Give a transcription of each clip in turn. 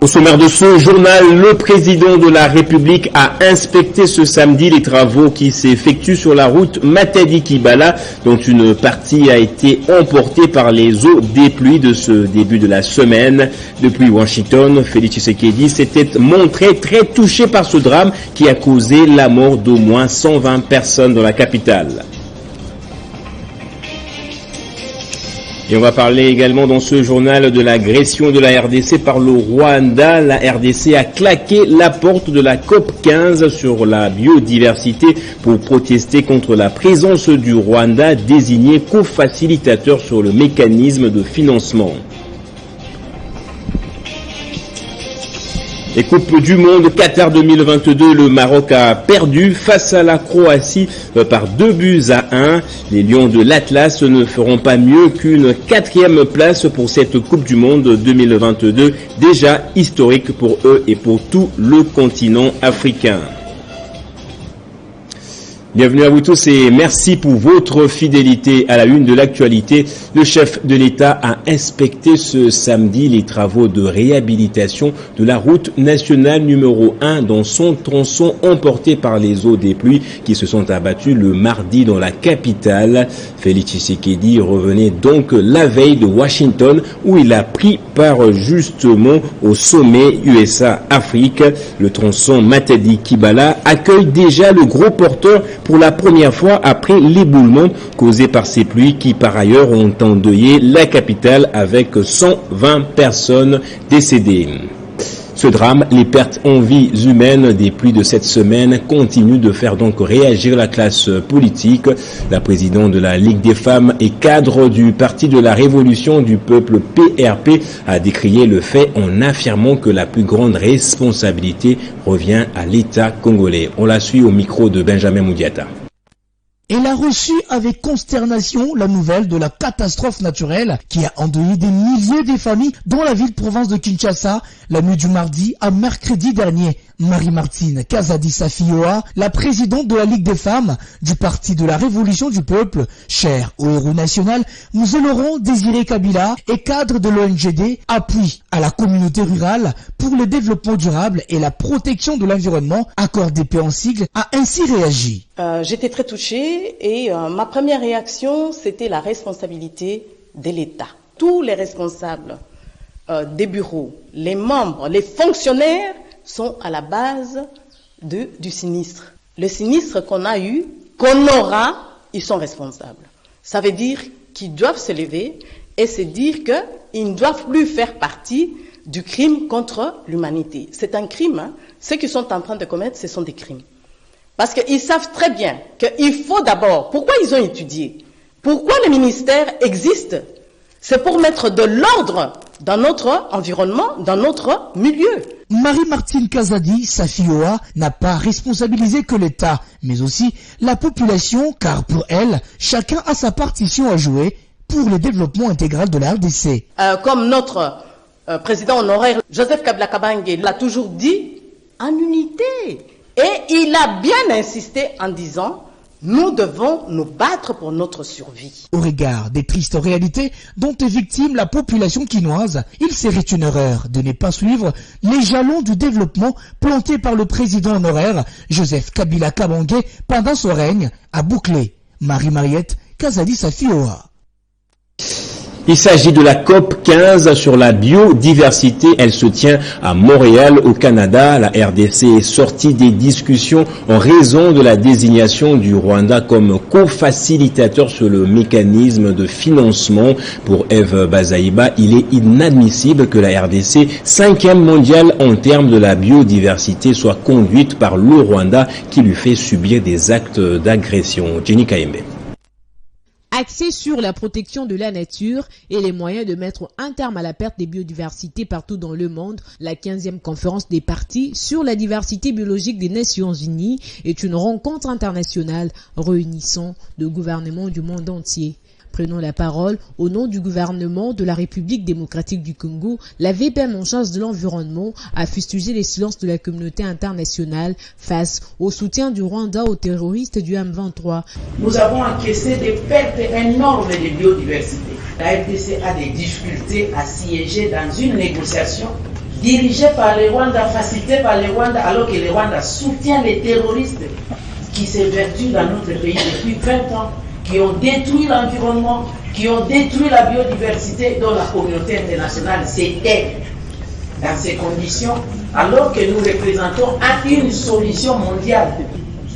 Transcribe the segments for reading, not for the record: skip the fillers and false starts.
Au sommaire de ce journal, le président de la République a inspecté ce samedi les travaux qui s'effectuent sur la route Matadi-Kibala, dont une partie a été emportée par les eaux des pluies de ce début de la semaine. Depuis Washington, Félix Tshisekedi s'était montré très touché par ce drame qui a causé la mort d'au moins 120 personnes dans la capitale. Et on va parler également dans ce journal de l'agression de la RDC par le Rwanda. La RDC a claqué la porte de la COP 15 sur la biodiversité pour protester contre la présence du Rwanda désigné co-facilitateur sur le mécanisme de financement. Et Coupe du Monde Qatar 2022, le Maroc a perdu face à la Croatie par 2-1. Les Lions de l'Atlas ne feront pas mieux qu'une 4e place pour cette Coupe du Monde 2022, déjà historique pour eux et pour tout le continent africain. Bienvenue à vous tous et merci pour votre fidélité à la une de l'actualité. Le chef de l'État a inspecté ce samedi les travaux de réhabilitation de la route nationale numéro 1 dans son tronçon emporté par les eaux des pluies qui se sont abattues le mardi dans la capitale. Félix Tshisekedi revenait donc la veille de Washington où il a pris part justement au sommet USA-Afrique. Le tronçon Matadi-Kibala accueille déjà le gros porteur pour la première fois après l'éboulement causé par ces pluies qui par ailleurs ont endeuillé la capitale avec 120 personnes décédées. Ce drame, les pertes en vies humaines des pluies de cette semaine continuent de faire donc réagir la classe politique. La présidente de la Ligue des femmes et cadre du Parti de la Révolution du Peuple PRP a décrié le fait en affirmant que la plus grande responsabilité revient à l'État congolais. On la suit au micro de Benjamin Moudiata. Elle a reçu avec consternation la nouvelle de la catastrophe naturelle qui a endeuillé des milliers de familles dans la ville-province de Kinshasa la nuit du mardi à mercredi dernier. Marie-Martine Kazadi-Safioa, la présidente de la Ligue des femmes du Parti de la Révolution du Peuple, chère au héros national, Mzee Laurent Désiré Kabila et cadre de l'ONGD, appuie à la communauté rurale pour le développement durable et la protection de l'environnement, ACCORDP en sigle, a ainsi réagi. J'étais très touchée et ma première réaction, c'était la responsabilité de l'État. Tous les responsables des bureaux, les membres, les fonctionnaires sont à la base du sinistre. Le sinistre qu'on a eu, qu'on aura, ils sont responsables. Ça veut dire qu'ils doivent se lever et se dire qu'ils ne doivent plus faire partie du crime contre l'humanité. C'est un crime, hein. Ce qu'ils sont en train de commettre, ce sont des crimes. Parce qu'ils savent très bien qu'il faut d'abord, pourquoi ils ont étudié? Pourquoi le ministère existe? C'est pour mettre de l'ordre dans notre environnement, dans notre milieu. Marie-Martine Kazadi-Safioa n'a pas responsabilisé que l'État, mais aussi la population, car pour elle, chacun a sa partition à jouer pour le développement intégral de la RDC. Comme notre président honoraire Joseph Kabila Kabange l'a toujours dit, en unité. Et il a bien insisté en disant, nous devons nous battre pour notre survie. Au regard des tristes réalités dont est victime la population quinoise, il serait une erreur de ne pas suivre les jalons du développement plantés par le président honoraire Joseph Kabila Kabange pendant son règne à Bouclé. Marie-Mariette Kazadi-Safioa. Il s'agit de la COP 15 sur la biodiversité. Elle se tient à Montréal, au Canada. La RDC est sortie des discussions en raison de la désignation du Rwanda comme co-facilitateur sur le mécanisme de financement. Pour Eve Bazaïba, il est inadmissible que la RDC, 5e mondiale en termes de la biodiversité, soit conduite par le Rwanda qui lui fait subir des actes d'agression. Jenny Kaembe. Axé sur la protection de la nature et les moyens de mettre un terme à la perte des biodiversités partout dans le monde, la 15e conférence des parties sur la diversité biologique des Nations Unies est une rencontre internationale réunissant le gouvernement du monde entier. Prenons la parole au nom du gouvernement de la République démocratique du Congo. La VPM en charge de l'environnement a fustigé les silences de la communauté internationale face au soutien du Rwanda aux terroristes du M23. Nous avons encaissé des pertes énormes de biodiversité. La RDC a des difficultés à siéger dans une négociation dirigé par le Rwanda, facilité par le Rwanda, alors que le Rwanda soutient les terroristes qui s'évertuent dans notre pays depuis 20 ans, qui ont détruit l'environnement, qui ont détruit la biodiversité dont la communauté internationale s'était dans ces conditions, alors que nous représentons une solution mondiale.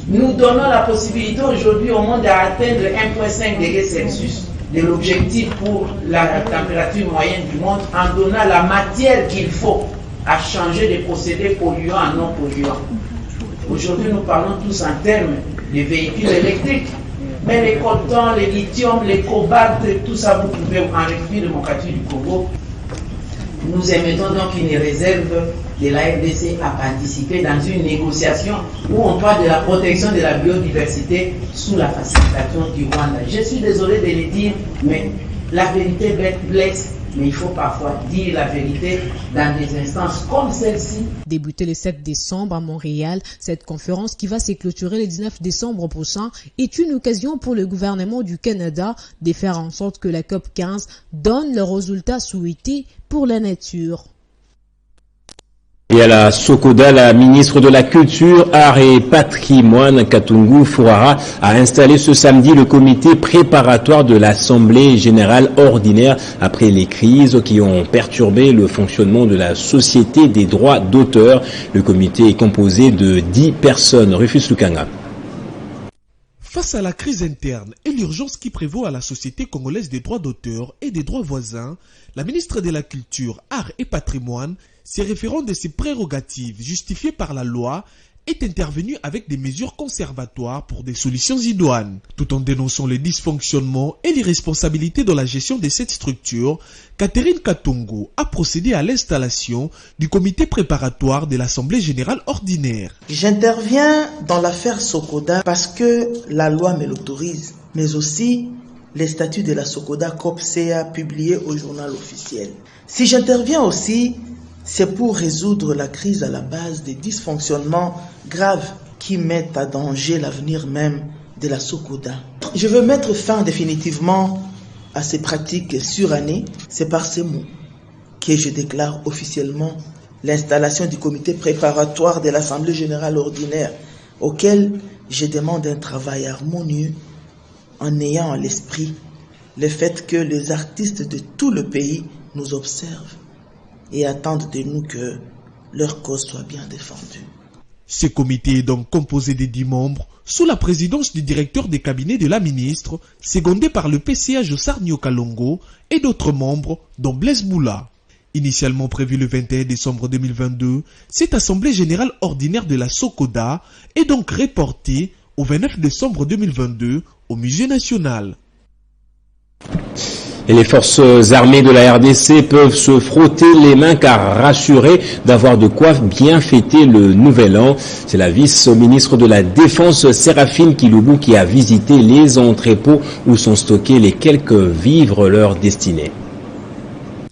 Nous donnons la possibilité aujourd'hui au monde d'atteindre 1,5 degré Celsius de l'objectif pour la température moyenne du monde en donnant la matière qu'il faut à changer de procédés polluants en non polluants. Aujourd'hui, nous parlons tous en termes de véhicules électriques, mais les coltans, les lithium, les cobalt, tout ça, vous pouvez en République démocratique du Congo. Nous émettons donc une réserve de la RDC à participer dans une négociation où on parle de la protection de la biodiversité sous la facilitation du Rwanda. Je suis désolé de le dire, mais la vérité blesse, mais il faut parfois dire la vérité dans des instances comme celle-ci. Débutée le 7 décembre à Montréal, cette conférence qui va se clôturer le 19 décembre prochain est une occasion pour le gouvernement du Canada de faire en sorte que la COP15 donne le résultat souhaité pour la nature. Et à la Sokoda, la ministre de la Culture, Art et Patrimoine, Katungu Furara, a installé ce samedi le comité préparatoire de l'Assemblée générale ordinaire après les crises qui ont perturbé le fonctionnement de la Société des droits d'auteur. Le comité est composé de 10 personnes. Rufus Lukanga. Face à la crise interne et l'urgence qui prévaut à la Société congolaise des droits d'auteur et des droits voisins, la ministre de la Culture, Art et Patrimoine, se référant de ses prérogatives justifiées par la loi, est intervenue avec des mesures conservatoires pour des solutions idoines. Tout en dénonçant les dysfonctionnements et l'irresponsabilité dans la gestion de cette structure, Catherine Katungu a procédé à l'installation du comité préparatoire de l'Assemblée générale ordinaire. J'interviens dans l'affaire Sokoda parce que la loi me l'autorise, mais aussi les statuts de la Sokoda COP-CA publiés au journal officiel. Si j'interviens aussi, c'est pour résoudre la crise à la base des dysfonctionnements graves qui mettent à danger l'avenir même de la Sokoda. Je veux mettre fin définitivement à ces pratiques surannées. C'est par ces mots que je déclare officiellement l'installation du comité préparatoire de l'Assemblée générale ordinaire, auquel je demande un travail harmonieux en ayant à l'esprit le fait que les artistes de tout le pays nous observent et attendent de nous que leur cause soit bien défendue. Ce comité est donc composé de 10 membres sous la présidence du directeur des cabinets de la ministre, secondé par le PCA Jossar Nyokalongo et d'autres membres, dont Blaise Boula. Initialement prévu le 21 décembre 2022, cette assemblée générale ordinaire de la Sokoda est donc reportée au 29 décembre 2022 au Musée national. Et les forces armées de la RDC peuvent se frotter les mains car rassurées d'avoir de quoi bien fêter le nouvel an. C'est la vice-ministre de la Défense Séraphine Kiloubou qui a visité les entrepôts où sont stockés les quelques vivres leur destinés.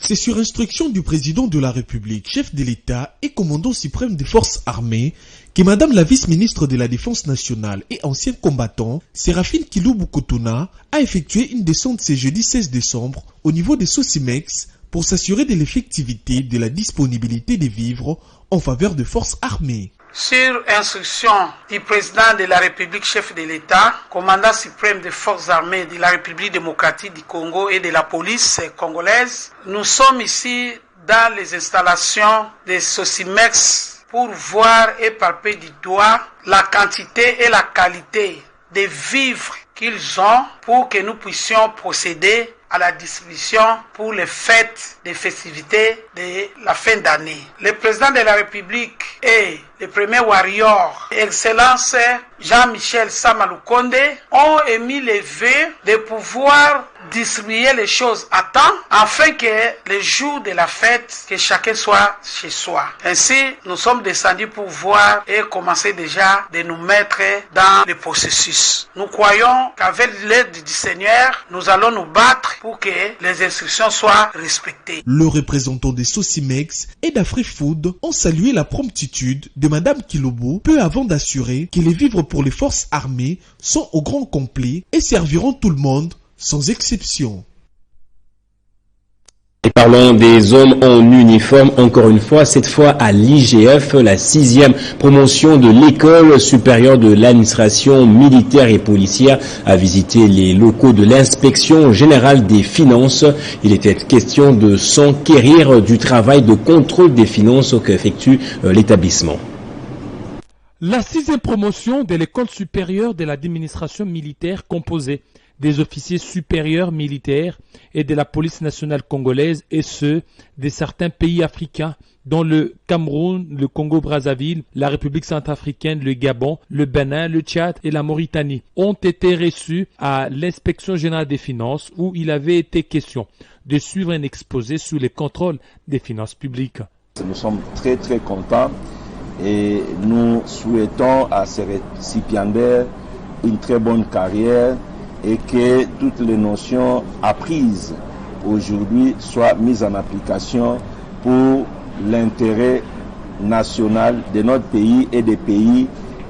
C'est sur instruction du président de la République, chef de l'État et commandant suprême des forces armées que Madame la vice-ministre de la Défense nationale et ancien combattant, Séraphine Kiloubou Kotona, a effectué une descente ce jeudi 16 décembre au niveau des Sosimex pour s'assurer de l'effectivité de la disponibilité des vivres en faveur des forces armées. Sur instruction du président de la République, chef de l'État, commandant suprême des forces armées de la République démocratique du Congo et de la police congolaise, nous sommes ici dans les installations des Sosimex pour voir et palper du doigt la quantité et la qualité des vivres qu'ils ont pour que nous puissions procéder à la distribution pour les fêtes, des festivités de la fin d'année. Le président de la République et le premier warrior, Excellence Jean-Michel Samalukonde, ont émis les vœux de pouvoir distribuer les choses à temps afin que le jour de la fête, que chacun soit chez soi. Ainsi, nous sommes descendus pour voir et commencer déjà de nous mettre dans le processus. Nous croyons qu'avec l'aide du Seigneur, nous allons nous battre pour que les instructions soient respectées. Le représentant des Sosimex et d'AfriFood ont salué la promptitude de Madame Kiloubou peu avant d'assurer que les vivres pour les forces armées sont au grand complet et serviront tout le monde sans exception. Et parlons des hommes en uniforme, encore une fois, cette fois à l'IGF, la 6e promotion de l'école supérieure de l'administration militaire et policière a visité les locaux de l'inspection générale des finances. Il était question de s'enquérir du travail de contrôle des finances qu'effectue l'établissement. La 6e promotion de l'école supérieure de l'administration militaire composée des officiers supérieurs militaires et de la police nationale congolaise et ceux de certains pays africains dont le Cameroun, le Congo-Brazzaville, la République centrafricaine, le Gabon, le Bénin, le Tchad et la Mauritanie ont été reçus à l'inspection générale des finances où il avait été question de suivre un exposé sur les contrôles des finances publiques. Nous sommes très contents et nous souhaitons à ces récipiendaires une très bonne carrière et que toutes les notions apprises aujourd'hui soient mises en application pour l'intérêt national de notre pays et des pays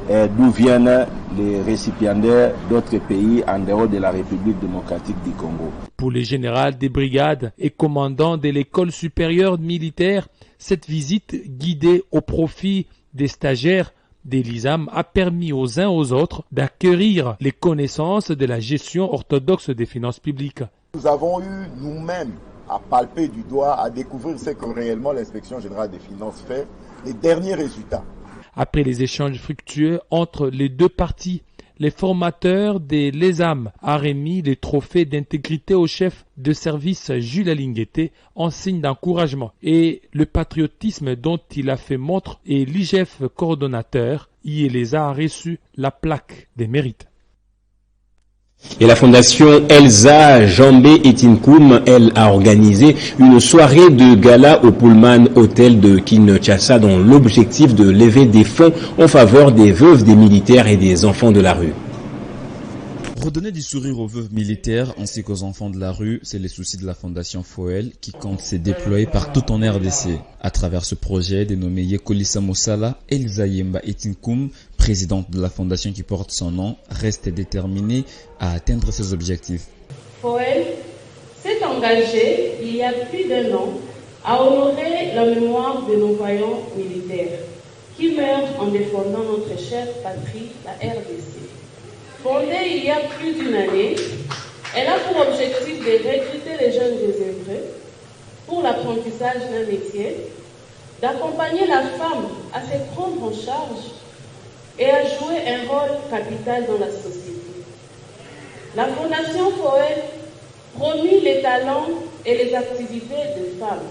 d'où viennent les récipiendaires d'autres pays en dehors de la République démocratique du Congo. Pour les généraux des brigades et commandants de l'école supérieure militaire, cette visite guidée au profit des stagiaires des LISAM a permis aux uns aux autres d'acquérir les connaissances de la gestion orthodoxe des finances publiques. Nous avons eu nous-mêmes à palper du doigt, à découvrir ce que réellement l'inspection générale des finances fait, les derniers résultats. Après les échanges fructueux entre les deux parties, les formateurs des LESAM a remis les trophées d'intégrité au chef de service Jules Alingueté en signe d'encouragement et le patriotisme dont il a fait montre et l'IGF coordonnateur y les a reçu la plaque des mérites. Et la fondation Elsa Jambé Etinkoum, elle a organisé une soirée de gala au Pullman Hotel de Kinshasa dans l'objectif de lever des fonds en faveur des veuves des militaires et des enfants de la rue. Redonner du sourire aux veuves militaires ainsi qu'aux enfants de la rue, c'est les soucis de la Fondation Foel qui compte se déployer partout en RDC. À travers ce projet dénommé Yekolisa Mosala, Elsa Yemba Etinkoum, présidente de la fondation qui porte son nom, reste déterminée à atteindre ses objectifs. Foel s'est engagé il y a plus d'1 an à honorer la mémoire de nos vaillants militaires qui meurent en défendant notre chère patrie, la RDC. Fondée il y a plus d'1 année, elle a pour objectif de recruter les jeunes désœuvrés pour l'apprentissage d'un métier, d'accompagner la femme à se prendre en charge et à jouer un rôle capital dans la société. La Fondation Foel promue les talents et les activités des femmes.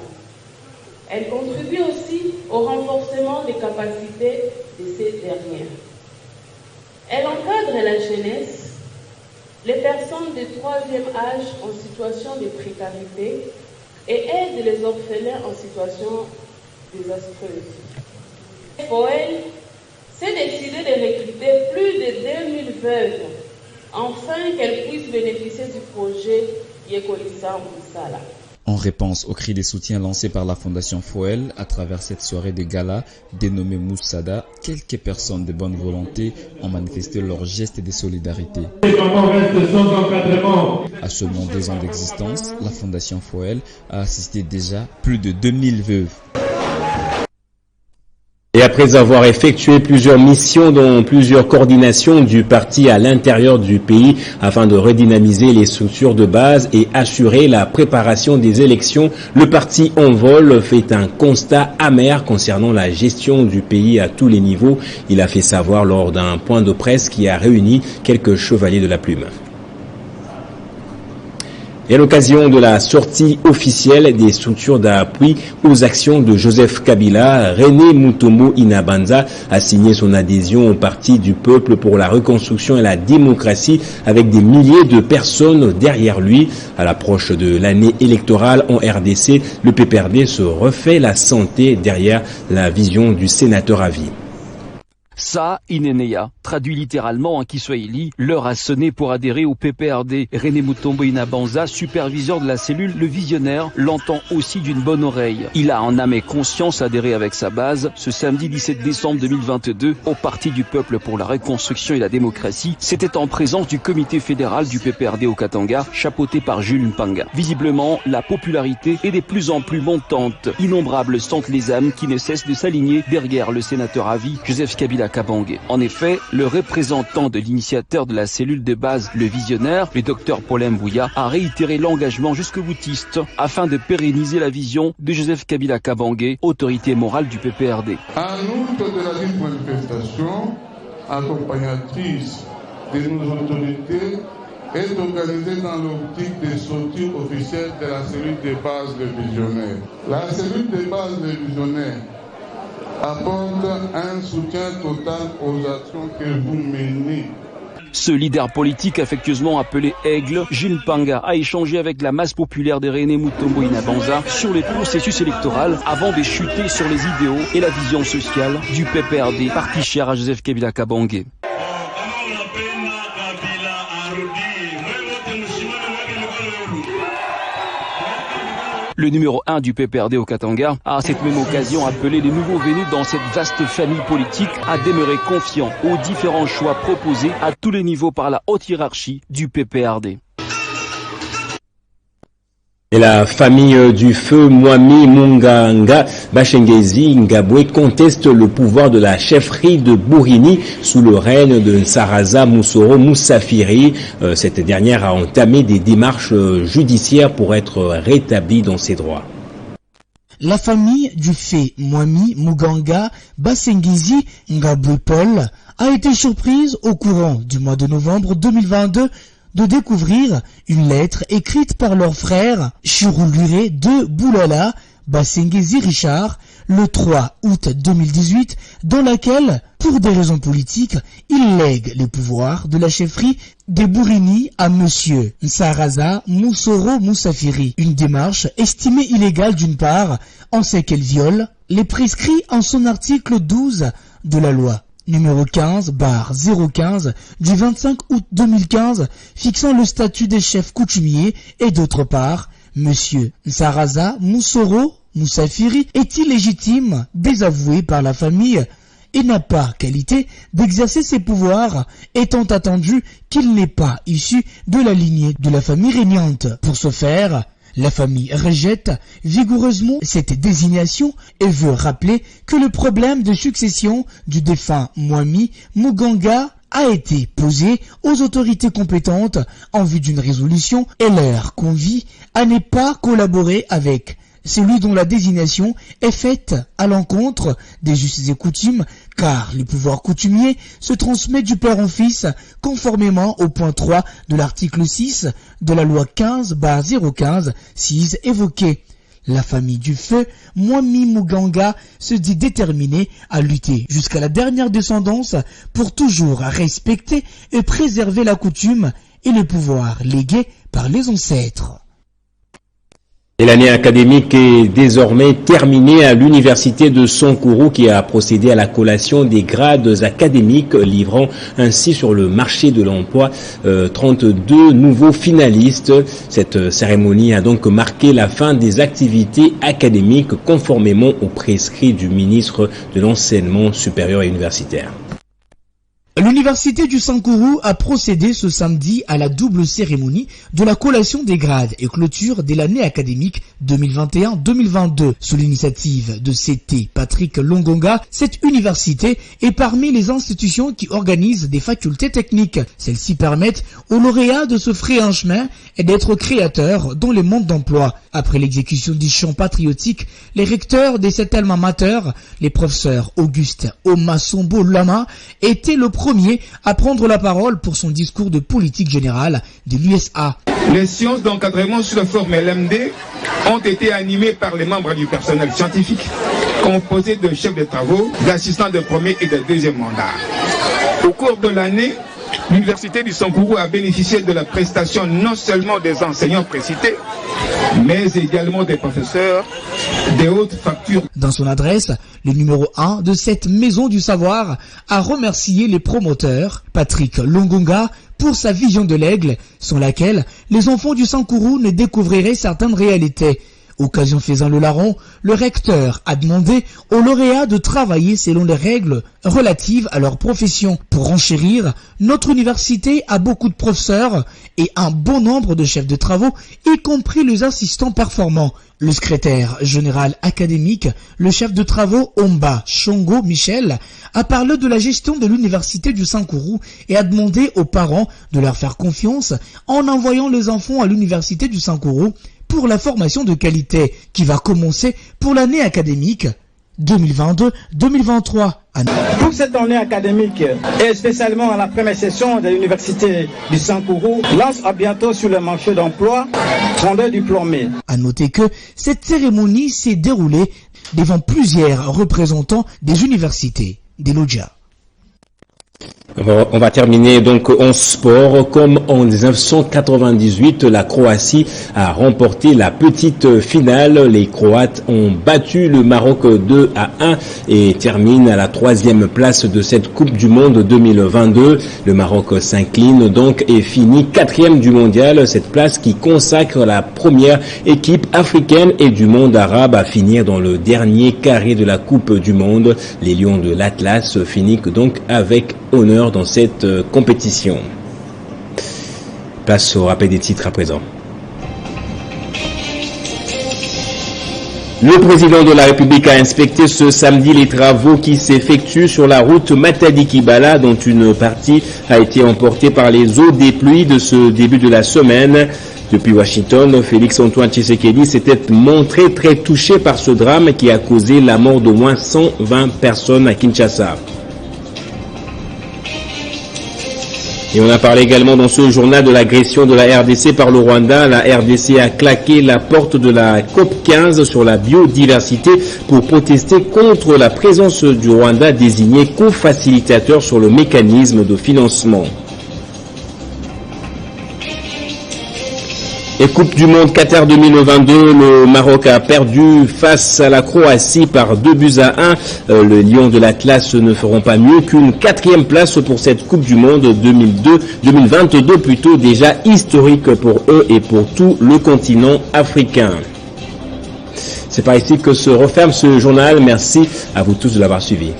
Elle contribue aussi au renforcement des capacités de ces dernières. Elle encadre la jeunesse, les personnes de 3e âge en situation de précarité et aide les orphelins en situation désastreuse. Foel s'est décidé de recruter plus de 2000 veuves afin qu'elles puissent bénéficier du projet Yekolisa Mosala. En réponse au cri de soutien lancé par la Fondation Foel à travers cette soirée de gala dénommée Moussada, quelques personnes de bonne volonté ont manifesté leur geste de solidarité. À seulement 2 ans d'existence, la Fondation Foel a assisté déjà plus de 2000 veuves. Et après avoir effectué plusieurs missions dont plusieurs coordinations du parti à l'intérieur du pays afin de redynamiser les structures de base et assurer la préparation des élections, le parti Envol fait un constat amer concernant la gestion du pays à tous les niveaux. Il a fait savoir lors d'un point de presse qui a réuni quelques chevaliers de la plume. Et à l'occasion de la sortie officielle des structures d'appui aux actions de Joseph Kabila, René Mutombo Inabanza a signé son adhésion au Parti du peuple pour la reconstruction et la démocratie avec des milliers de personnes derrière lui. À l'approche de l'année électorale en RDC, le PPRD se refait la santé derrière la vision du sénateur à vie. Sa Ineneya, Traduit littéralement en Kiswahili, l'heure a sonné pour adhérer au PPRD. René Mutombo Inabanza, superviseur de la cellule Le Visionnaire, l'entend aussi d'une bonne oreille. Il a en âme et conscience adhéré avec sa base ce samedi 17 décembre 2022 au Parti du Peuple pour la Reconstruction et la Démocratie. C'était en présence du comité fédéral du PPRD au Katanga, chapeauté par Jules Mpanga. Visiblement, la popularité est de plus en plus montante. Innombrables sont les âmes qui ne cessent de s'aligner derrière le sénateur à vie, Joseph Kabila Kabange. En effet, le représentant de l'initiateur de la cellule de base, le visionnaire, le docteur Paulin Mbouya, a réitéré l'engagement jusqu'au-boutiste afin de pérenniser la vision de Joseph Kabila Kabange, autorité morale du PPRD. En outre de la ville manifestation, accompagnatrice de nos autorités, est organisée dans l'optique des sorties officielles de la cellule de base de Visionnaire. La cellule de base de Visionnaire apporte un soutien total aux actions que vous menez. Ce leader politique affectueusement appelé Aigle, Jules Mpanga, a échangé avec la masse populaire de René Mutombo Inabanza sur les processus électoraux avant de chuter sur les idéaux et la vision sociale du PPRD, parti cher à Joseph Kabila Kabange. Le numéro 1 du PPRD au Katanga a à cette même occasion appelé les nouveaux venus dans cette vaste famille politique à demeurer confiants aux différents choix proposés à tous les niveaux par la haute hiérarchie du PPRD. Et la famille du feu Mwami Munganga Bashengezi Ngabwe conteste le pouvoir de la chefferie de Bourini sous le règne de Nsaraza Moussoro Moussafiri. Cette dernière a entamé des démarches judiciaires pour être rétablie dans ses droits. La famille du fait Mwami Munganga Bashengezi Ngabwe Paul a été surprise au courant du mois de novembre 2022 de découvrir une lettre écrite par leur frère Chirulure de Boulala Bashengezi Richard le 3 août 2018 dans laquelle, pour des raisons politiques, il lègue les pouvoirs de la chefferie des Bourini à monsieur Nsaraza Moussoro Moussafiri. Une démarche estimée illégale d'une part en ce qu'elle viole les prescrits en son article 12 de la loi numéro 15/015 du 25 août 2015 fixant le statut des chefs coutumiers et d'autre part, monsieur Nsaraza Moussoro Moussafiri est illégitime, désavoué par la famille et n'a pas qualité d'exercer ses pouvoirs étant attendu qu'il n'est pas issu de la lignée de la famille régnante. Pour ce faire, la famille rejette vigoureusement cette désignation et veut rappeler que le problème de succession du défunt Mwami Munganga a été posé aux autorités compétentes en vue d'une résolution et leur convie à ne pas collaborer avec celui dont la désignation est faite à l'encontre des us et coutumes, car les pouvoirs coutumiers se transmettent du père en fils, conformément au point 3 de l'article 6 de la loi 15/015, 6 évoqué. La famille du feu, Mwami Munganga, se dit déterminée à lutter jusqu'à la dernière descendance pour toujours respecter et préserver la coutume et les pouvoirs légués par les ancêtres. Et l'année académique est désormais terminée à l'université de Sankuru qui a procédé à la collation des grades académiques, livrant ainsi sur le marché de l'emploi 32 nouveaux finalistes. Cette cérémonie a donc marqué la fin des activités académiques conformément aux prescrits du ministre de l'Enseignement supérieur et universitaire. L'université du Sankuru a procédé ce samedi à la double cérémonie de la collation des grades et clôture de l'année académique 2021-2022. Sous l'initiative de CT Patrick Longonga, cette université est parmi les institutions qui organisent des facultés techniques. Celles-ci permettent aux lauréats de se frayer un chemin et d'être créateurs dans les mondes d'emploi. Après l'exécution du chant patriotique, les recteurs de cet alma mater, les professeurs Auguste Omasombo Lama, étaient le premier à prendre la parole pour son discours de politique générale de l'USA. Les séances d'encadrement sur la forme LMD ont été animées par les membres du personnel scientifique, composé de chefs de travaux, d'assistants de premier et de deuxième mandat. Au cours de l'année, l'université du Sankuru a bénéficié de la prestation non seulement des enseignants précités, mais également des professeurs des hautes factures. Dans son adresse, le numéro 1 de cette maison du savoir a remercié les promoteurs, Patrick Longonga, pour sa vision de l'aigle, sans laquelle les enfants du Sankourou ne découvriraient certaines réalités. Occasion faisant le larron, le recteur a demandé aux lauréats de travailler selon les règles relatives à leur profession. Pour enchérir, notre université a beaucoup de professeurs et un bon nombre de chefs de travaux, y compris les assistants performants. Le secrétaire général académique, le chef de travaux Omba Chongo Michel, a parlé de la gestion de l'université du Sankourou et a demandé aux parents de leur faire confiance en envoyant les enfants à l'université du Sankourou pour la formation de qualité qui va commencer pour l'année académique 2022-2023. Pour cette année académique et spécialement à la première session de l'université du Sankourou, lance à bientôt sur le marché d'emploi 32 diplômés. À noter que cette cérémonie s'est déroulée devant plusieurs représentants des universités des Lodja. On va terminer donc en sport. Comme en 1998, la Croatie a remporté la petite finale. Les Croates ont battu le Maroc 2-1 et terminent à la 3e place de cette Coupe du Monde 2022. Le Maroc s'incline donc et finit 4e du mondial. Cette place qui consacre la première équipe africaine et du monde arabe à finir dans le dernier carré de la Coupe du Monde. Les Lions de l'Atlas finissent donc avec honneur dans cette compétition. Place au rappel des titres à présent. Le président de la République a inspecté ce samedi les travaux qui s'effectuent sur la route Matadi-Kibala, dont une partie a été emportée par les eaux des pluies de ce début de la semaine. Depuis Washington, Félix-Antoine Tshisekedi s'était montré très touché par ce drame qui a causé la mort d'au moins 120 personnes à Kinshasa. Et on a parlé également dans ce journal de l'agression de la RDC par le Rwanda. La RDC a claqué la porte de la COP15 sur la biodiversité pour protester contre la présence du Rwanda désigné co-facilitateur sur le mécanisme de financement. Et Coupe du Monde Qatar 2022, le Maroc a perdu face à la Croatie par 2-1. Les Lions de l'Atlas ne feront pas mieux qu'une 4e place pour cette Coupe du Monde 2022, plutôt déjà historique pour eux et pour tout le continent africain. C'est par ici que se referme ce journal. Merci à vous tous de l'avoir suivi.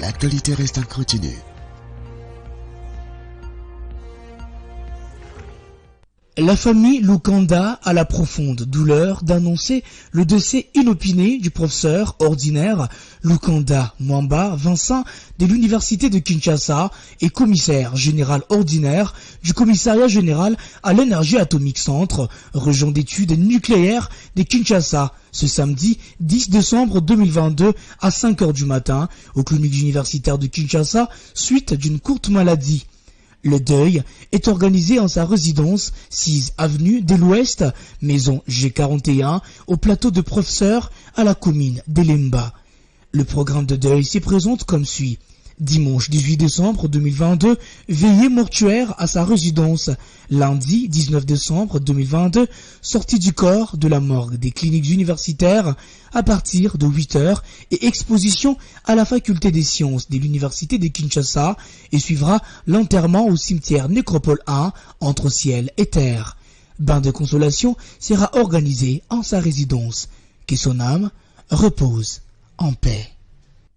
L'actualité reste incontinue. La famille Lukanda a la profonde douleur d'annoncer le décès inopiné du professeur ordinaire Lukanda Mwamba Vincent de l'université de Kinshasa et commissaire général ordinaire du commissariat général à l'énergie atomique centre, région d'études nucléaires de Kinshasa, ce samedi 10 décembre 2022 à 5h du matin aux cliniques universitaires de Kinshasa suite d'une courte maladie. Le deuil est organisé en sa résidence 6 avenue de l'Ouest, maison G41, au plateau de professeur à la commune d'Elemba. Le programme de deuil s'y présente comme suit. Dimanche 18 décembre 2022, veillée mortuaire à sa résidence. Lundi 19 décembre 2022, sortie du corps de la morgue des cliniques universitaires à partir de 8h et exposition à la faculté des sciences de l'université de Kinshasa et suivra l'enterrement au cimetière Nécropole 1 entre ciel et terre. Bain de consolation sera organisé en sa résidence. Que son âme repose en paix.